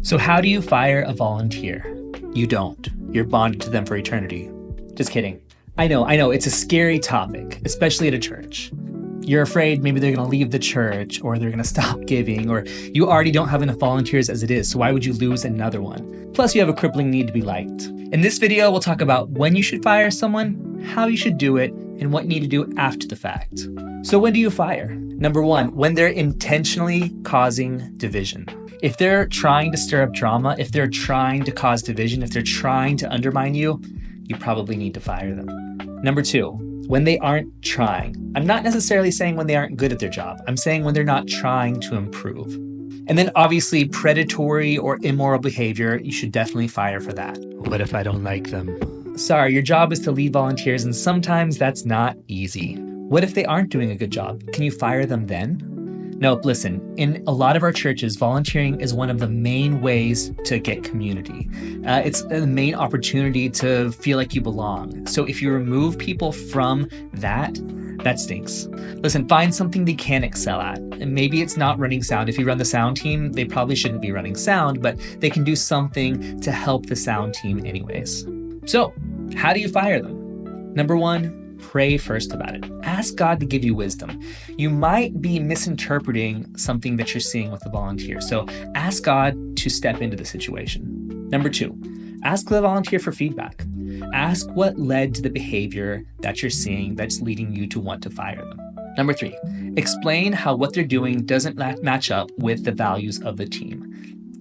So how do you fire a volunteer? You don't. You're bonded to them for eternity. Just kidding. I know, it's a scary topic, especially at a church. You're afraid maybe they're going to leave the church or they're going to stop giving, or you already don't have enough volunteers as it is, so why would you lose another one? Plus, you have a crippling need to be liked. In this video, we'll talk about when you should fire someone, how you should do it, and what you need to do after the fact. So when do you fire? Number one, when they're intentionally causing division. If they're trying to stir up drama, if they're trying to cause division, if they're trying to undermine you, you probably need to fire them. Number two, when they aren't trying. I'm not necessarily saying when they aren't good at their job. I'm saying when they're not trying to improve. And then obviously predatory or immoral behavior, you should definitely fire for that. What if I don't like them? Sorry, your job is to lead volunteers, and sometimes that's not easy. What if they aren't doing a good job? Can you fire them then? Nope, listen, in a lot of our churches, volunteering is one of the main ways to get community. It's the main opportunity to feel like you belong. So if you remove people from that stinks. Listen, find something they can excel at. And maybe it's not running sound. If you run the sound team, they probably shouldn't be running sound, but they can do something to help the sound team anyways. So how do you fire them? Number one, pray first about it. Ask God to give you wisdom. You might be misinterpreting something that you're seeing with the volunteer. So ask God to step into the situation. Number two, ask the volunteer for feedback. Ask what led to the behavior that you're seeing that's leading you to want to fire them. Number three, explain how what they're doing doesn't match up with the values of the team.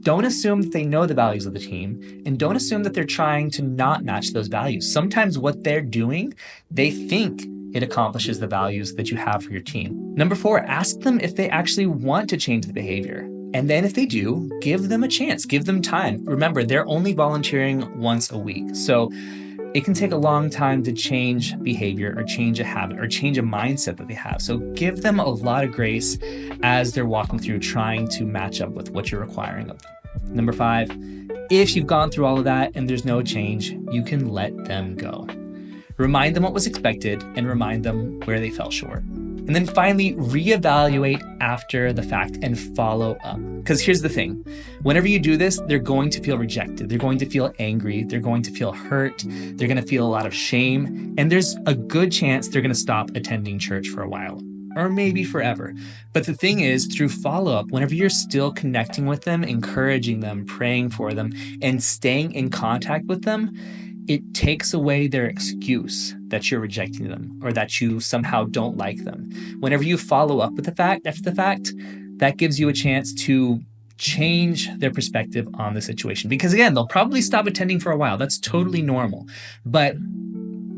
Don't assume that they know the values of the team, and don't assume that they're trying to not match those values. Sometimes what they're doing, they think it accomplishes the values that you have for your team. Number four, ask them if they actually want to change the behavior. And then if they do, give them a chance, give them time. Remember, they're only volunteering once a week. So it can take a long time to change behavior or change a habit or change a mindset that they have. So give them a lot of grace as they're walking through trying to match up with what you're requiring of them. Number five, if you've gone through all of that and there's no change, you can let them go. Remind them what was expected and remind them where they fell short. And then finally, reevaluate after the fact and follow up. Because here's the thing, whenever you do this, they're going to feel rejected. They're going to feel angry. They're going to feel hurt. They're going to feel a lot of shame. And there's a good chance they're going to stop attending church for a while, or maybe forever. But the thing is, through follow-up, whenever you're still connecting with them, encouraging them, praying for them, and staying in contact with them, it takes away their excuse that you're rejecting them or that you somehow don't like them. Whenever you follow up with the fact, after the fact, that gives you a chance to change their perspective on the situation. Because again, they'll probably stop attending for a while. That's totally normal. But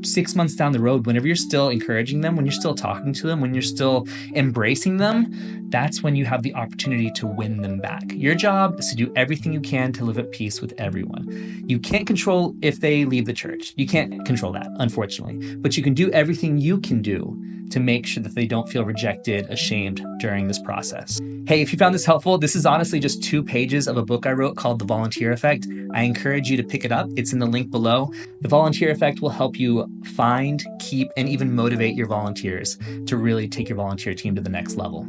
6 months down the road, whenever you're still encouraging them, when you're still talking to them, when you're still embracing them, that's when you have the opportunity to win them back. Your job is to do everything you can to live at peace with everyone. You can't control if they leave the church. You can't control that, unfortunately. But you can do everything you can do to make sure that they don't feel rejected, ashamed during this process. Hey, if you found this helpful, this is honestly just 2 pages of a book I wrote called The Volunteer Effect. I encourage you to pick it up. It's in the link below. The Volunteer Effect will help you find, keep, and even motivate your volunteers to really take your volunteer team to the next level.